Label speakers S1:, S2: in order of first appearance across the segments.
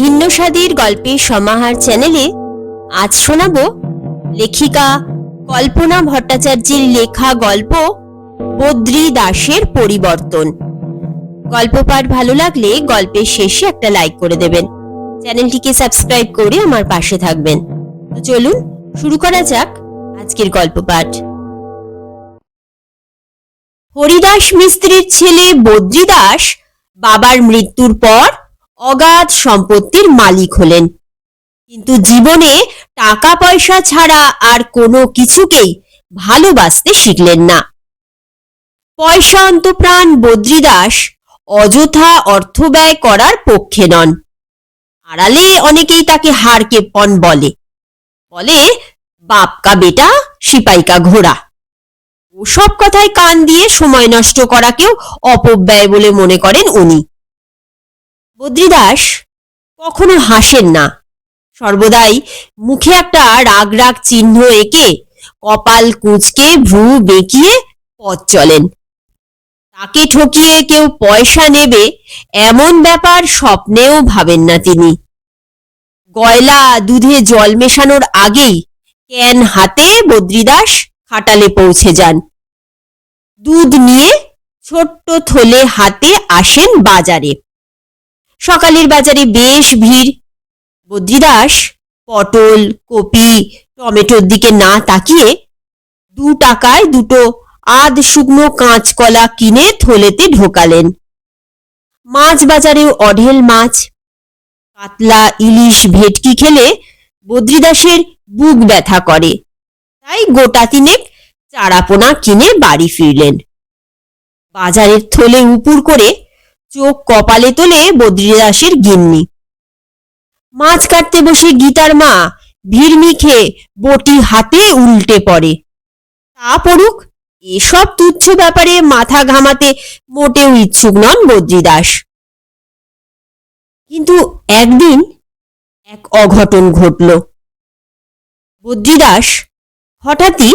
S1: ভিন্ন স্বাদের গল্পের সমাহার চ্যানেলে আজ শোনাব লেখিকা কল্পনা ভট্টাচার্যের লেখা গল্প বদ্রী দাসের পরিবর্তন। গল্প পাঠ ভালো লাগলে গল্পের শেষে একটা লাইক করে দেবেন, চ্যানেলটিকে সাবস্ক্রাইব করে আমার পাশে থাকবেন। তো চলুন শুরু করা যাক আজকের গল্প পাঠ। হরিদাস মিস্ত্রির ছেলে বদ্রী দাস বাবার মৃত্যুর পর অগাধ সম্পত্তির মালিক হলেন, কিন্তু জীবনে টাকা পয়সা ছাড়া আর কোনো কিছুকেই ভালোবাসতে শিখলেন না। পয়সা অন্তপ্রাণ বদ্রী দাস অযথা অর্থ ব্যয় করার পক্ষে নন। আড়ালে অনেকেই তাকে হারকেপন বলে বাপ কা বেটা সিপাই কা ঘোড়া। ওসব কথায় কান দিয়ে সময় নষ্ট করাকেও অপব্যয় বলে মনে করেন উনি। বদ্রী দাস কখনো হাসেন না, সর্বদাই মুখে একটা রাগ রাগ চিহ্ন এঁকে কপাল কুঁচকে ভ্রু বেঁকিয়ে পথ চলেন। তাকে ঠকিয়ে কেউ পয়সা নেবে এমন ব্যাপার স্বপ্নেও ভাবেন না তিনি। গয়লা দুধে জল মেশানোর আগেই ক্যান হাতে বদ্রী দাস খাটালে পৌঁছে যান। দুধ নিয়ে ছোট্ট থলে হাতে আসেন বাজারে। সকালের বাজারে বেশ ভিড়। বদ্রী দাস পটল, কপি, টমেটোর দিকে না তাকিয়ে 2 টাকায় দুটো আধ শুকনো কাঁচকলা কিনে থলেতে ঢোকালেন। মাছ বাজারেও অঢেল মাছ। কাতলা, ইলিশ, ভেটকি খেলে বদ্রী দাসের বুক ব্যথা করে, তাই গোটা 3 চারাপোনা কিনে বাড়ি ফিরলেন। বাজারের থলে উপুর করে চোখ কপালে তোলে বদ্রী দাসের গিন্নি। মাছ কাটতে বসে গীতার মা ভিড়মি খেয়ে বটি হাতে উল্টে পড়ে। তা পড়ুক, এসব তুচ্ছ ব্যাপারে মাথা ঘামাতে মোটেও ইচ্ছুক নন বদ্রী দাস। কিন্তু একদিন এক অঘটন ঘটল। বদ্রী দাস হঠাৎই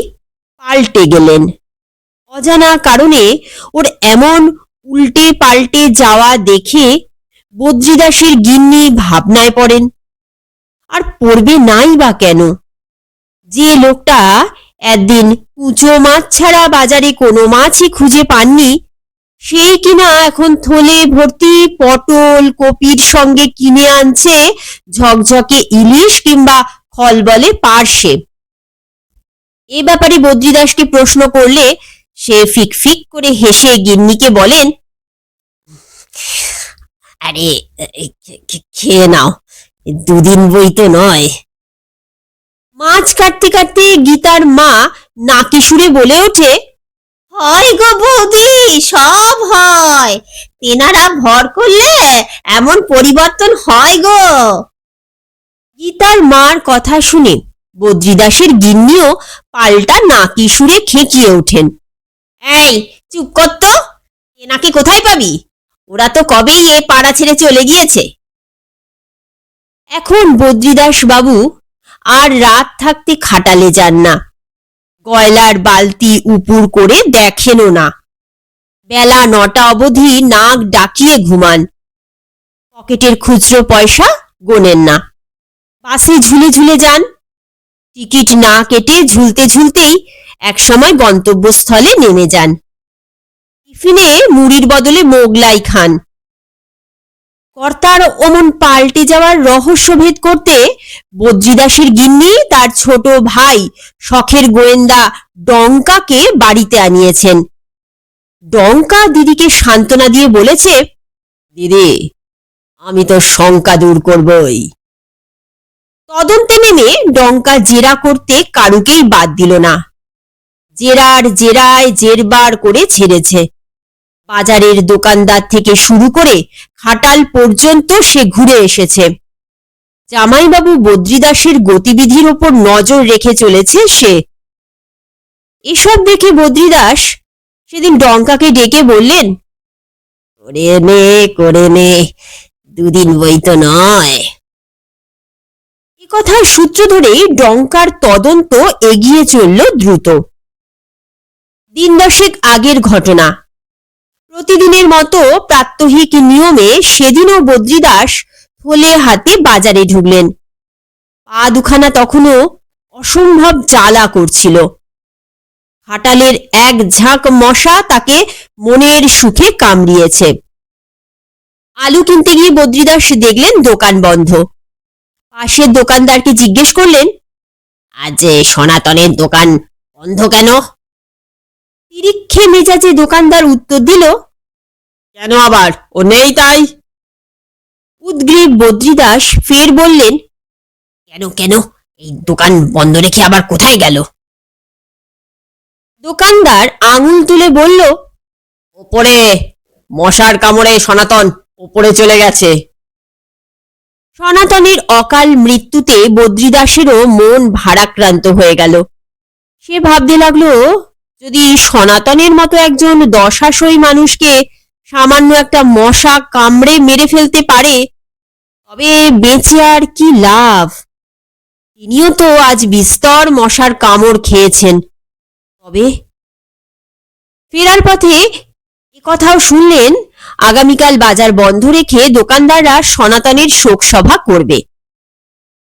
S1: পাল্টে গেলেন। অজানা কারণে ওর এমন উল্টে পাল্টে যাওয়া দেখে বদ্রী দাসের গিন্নি ভাবনায় পড়েন। আর পড়বে নাই বা কেন? যে লোকটা একদিন কুচো মাছ ছাড়া বাজারে কোনো মাছই খুঁজে পাননি, সেই কিনা এখন থলে ভর্তি পটল, কপির সঙ্গে কিনে আনছে ঝকঝকে ইলিশ কিংবা খলবলে পার্শে। এ ব্যাপারে বদ্রী দাসকে প্রশ্ন করলে সে ফিক ফিক করে হেসে গিন্নিকে বলেন, আরে খেয়ে নাও, 2 দিন বই তো নয়। মাছ কাটতে কাটতে গীতার মা নাকি সুরে বলে ওঠে, হয় গো বৌদি, সব হয়, তেনারা ভর করলে এমন পরিবর্তন হয় গো। গীতার মার কথা শুনে বদ্রী দাসের গিন্নিও পাল্টা নাকি সুরে খেকিয়ে ওঠেন, এই চুপ কর তো, তেনাকে কোথায় পাবি? ওরা তো কবেই এ পাড়া ছেড়ে চলে গিয়েছে। এখন বদ্রী দাস বাবু আর রাত থাকতে খাটালে যান না, গয়লার বালতি উপুর করে দেখেনও না। বেলা 9টা অবধি নাক ডাকিয়ে ঘুমান। পকেটের খুচরো পয়সা গোনেন না। বাসে ঝুলে ঝুলে যান। টিকিট না কেটে ঝুলতে ঝুলতেই একসময় গন্তব্যস্থলে নেমে যান। টিফিনে মুড়ির বদলে মোগলাই খান। কর্তার অমন পাল্টে যাওয়ার রহস্য ভেদ করতে বদ্রী দাসের গিন্নি তার ছোট ভাই শখের গোয়েন্দা ডঙ্কাকে বাড়িতে আনিয়েছেন। ডঙ্কা দিদিকে সান্ত্বনা দিয়ে বলেছে, দিদি, আমি তো শঙ্কা দূর করবই। তদন্তে নেমে ডঙ্কা জেরা করতে কারুকেই বাদ দিল না। জেরার জেরায় জেরবার করে ছেড়েছে। বাজারের দোকানদার থেকে শুরু করে খাটাল পর্যন্ত সে ঘুরে এসেছে। জামাইবাবু বদ্রী দাসের গতিবিধির ওপর নজর রেখে চলেছে সে। এসব দেখে বদ্রী দাস সেদিন ডঙ্কাকে ডেকে বললেন, করে নে, 2 দিন বই তো নয়। এ কথার সূত্র ধরেই ডঙ্কার তদন্ত এগিয়ে চলল দ্রুত। 10 দশেক আগের ঘটনা। প্রতিদিনের মতো প্রাত্যহিক নিয়মে সেদিনও বদ্রী দাস থলে হাতে বাজারে ঢুকলেন। পা দুখানা তখনও অসম্ভব জ্বালা করছিল। খাটালের এক ঝাঁক মশা তাকে মনের সুখে কামড়িয়েছে। আলু কিনতে গিয়ে বদ্রিদাস দেখলেন দোকান বন্ধ। পাশের দোকানদারকে জিজ্ঞেস করলেন, আজ সনাতনের দোকান বন্ধ কেন? তিরিক্ষে মেজাজে দোকানদার উত্তর দিল, কেন আবার, ও নেই তাই। উদ্গ্রীব বদ্রিদাস ফের বললেন, কেন কেন, এই দোকান বন্ধ রেখে আবার কোথায় গেল? দোকানদার আঙুল তুলে বলল, ওপরে, মশার কামড়ে সনাতন ওপরে চলে গেছে। সনাতনের অকাল মৃত্যুতে বদ্রিদাসেরও মন ভারাক্রান্ত হয়ে গেল। সে ভাবতে লাগলো, যদি সনাতনের মতো একজন দশাশয়ী মানুষকে সামান্য একটা মশা কামড়ে মেরে ফেলতে পারে, তবে বেঁচে আর কি লাভ? তিনিও তো আজ বিস্তর মশার কামড় খেয়েছেন। তবে ফেরার পথে কথাও শুনলেন, আগামীকাল বাজার বন্ধ রেখে দোকানদাররা সনাতনের শোকসভা করবে।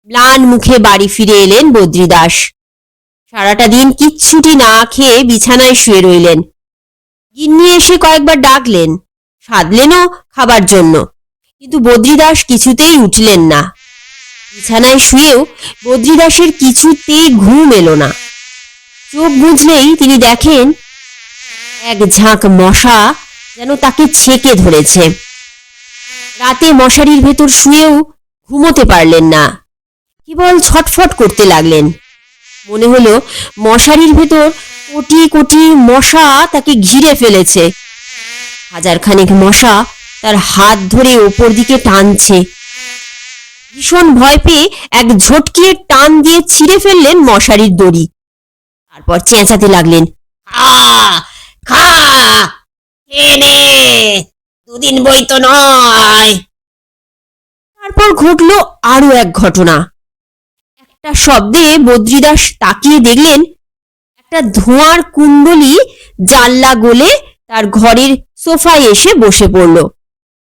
S1: ম্লান মুখে বাড়ি ফিরে এলেন বদ্রিদাস। সারাটা দিন কিচ্ছুটি না খেয়ে বিছানায় শুয়ে রইলেন। গিন্নি এসে কয়েকবার ডাকলেন, সাধলেনও খাবার জন্য, কিন্তু বদ্রিদাস কিছুতেই উঠলেন না। বিছানায় শুয়েও বদ্রিদাসের কিছুতেই ঘুম এলো না। চোখ বুঝলেই তিনি দেখেন এক ঝাঁক মশা যেন তাকে ছেকে ধরেছে। রাতে মশারির ভেতর শুয়েও ঘুমোতে পারলেন না, কেবল ছটফট করতে লাগলেন। মনে হলো মশারির ভেতর কোটি কোটি মশা তাকে ঘিরে ফেলেছে। হাজারখানেক মশা তার হাত ধরে ওপর দিকে টানছে। ভীষণ ভয় পেয়ে এক ঝটকিয়ে টান দিয়ে ছিঁড়ে ফেললেন মশারির দড়ি। তারপর চেঁচাতে লাগলেন, খা খা, নে, দুদিন বই তো নয়। তারপর ঘটল আরো এক ঘটনা। একটা শব্দে বদ্রিদাস তাকিয়ে দেখলেন একটা ধোঁয়ার কুণ্ডলী জানলা গলে তার ঘরের সোফায় এসে বসে পড়ল।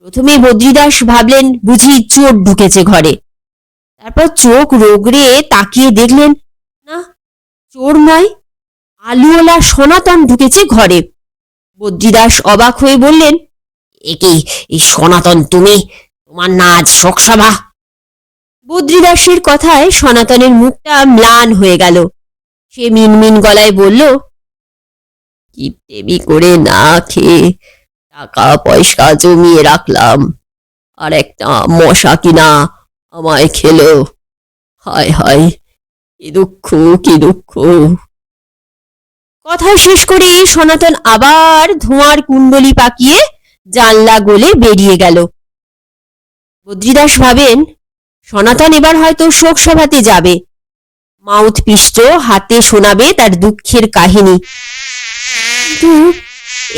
S1: প্রথমে বদ্রিদাস ভাবলেন বুঝি চোর ঢুকেছে ঘরে। তারপর চোখ রোগড়ে তাকিয়ে দেখলেন, না, চোর নয়, আলুওয়ালা সনাতন ঢুকেছে ঘরে। বদ্রিদাস অবাক হয়ে বললেন, একি, এই সনাতন তুমি? তোমার না আজ শোকসভা? বদ্রিদাসের কথায় সনাতনের মুখটা ম্লান হয়ে গেল। সে মিনমিন গলায় বলল, কিপটেমি করে না খেয়ে টাকা পয়সা জমিয়ে রাখলাম, আর একটা মশা কিনা আমায় খেলো। হায় হায়, কি দুঃখ, কি দুঃখ। কথা শেষ করে সনাতন আবার ধোঁয়ার কুণ্ডলী পাকিয়ে জানলা গলে বেরিয়ে গেল। বদ্রিদাস ভাবেন, সনাতন এবার হয়তো শোক সভাতে যাবে, মাউথ পিষ্ট হাতে শোনাবে তার দুঃখের কাহিনী। কিন্তু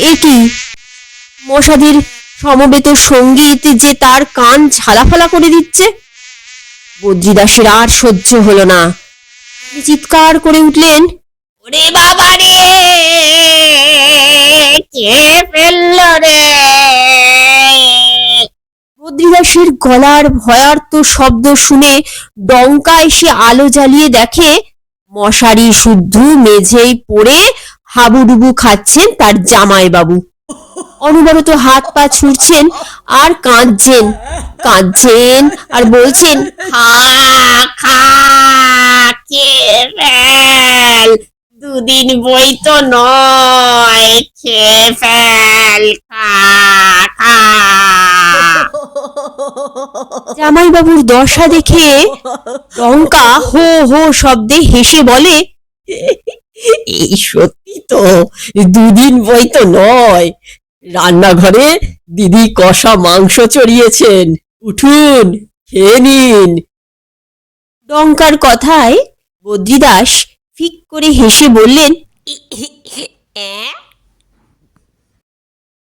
S1: এ কি, মশাদের সমবেত সঙ্গীত যে তার কান ঝালাফালা করে দিচ্ছে। বদ্রিদাসের আর সহ্য হলো না। তিনি চিৎকার করে উঠলেন, ওরে বাবা রে, কে ফেলল রে! বদ্রিদাসের গলার ভয়ার্ত শব্দ শুনে ডঙ্কা এসে আলো জ্বালিয়ে দেখে মশারি শুদ্ধ মেঝেই পড়ে হাবুডুবু খাচ্ছেন তার জামাইবাবু। অনবরত হাত পা ছুড়ছেন আর কাঁদছেন কাঁদছেন আর বলছেন, খা খা, কে ফেল, দুদিন বই তো নয়, খেয়ে ফেল, খা খা। জামাইবাবুর দশা দেখে লঙ্কা হো হো শব্দে হেসে বলে, এই সত্যি তো, দুদিন বই তো নয়। রান্নাঘরে দিদি কষা মাংস চড়িয়েছেন, উঠুন খেয়ে নিন। ডঙ্কার কথায় বদ্রিদাস ফিক করে হেসে বললেন,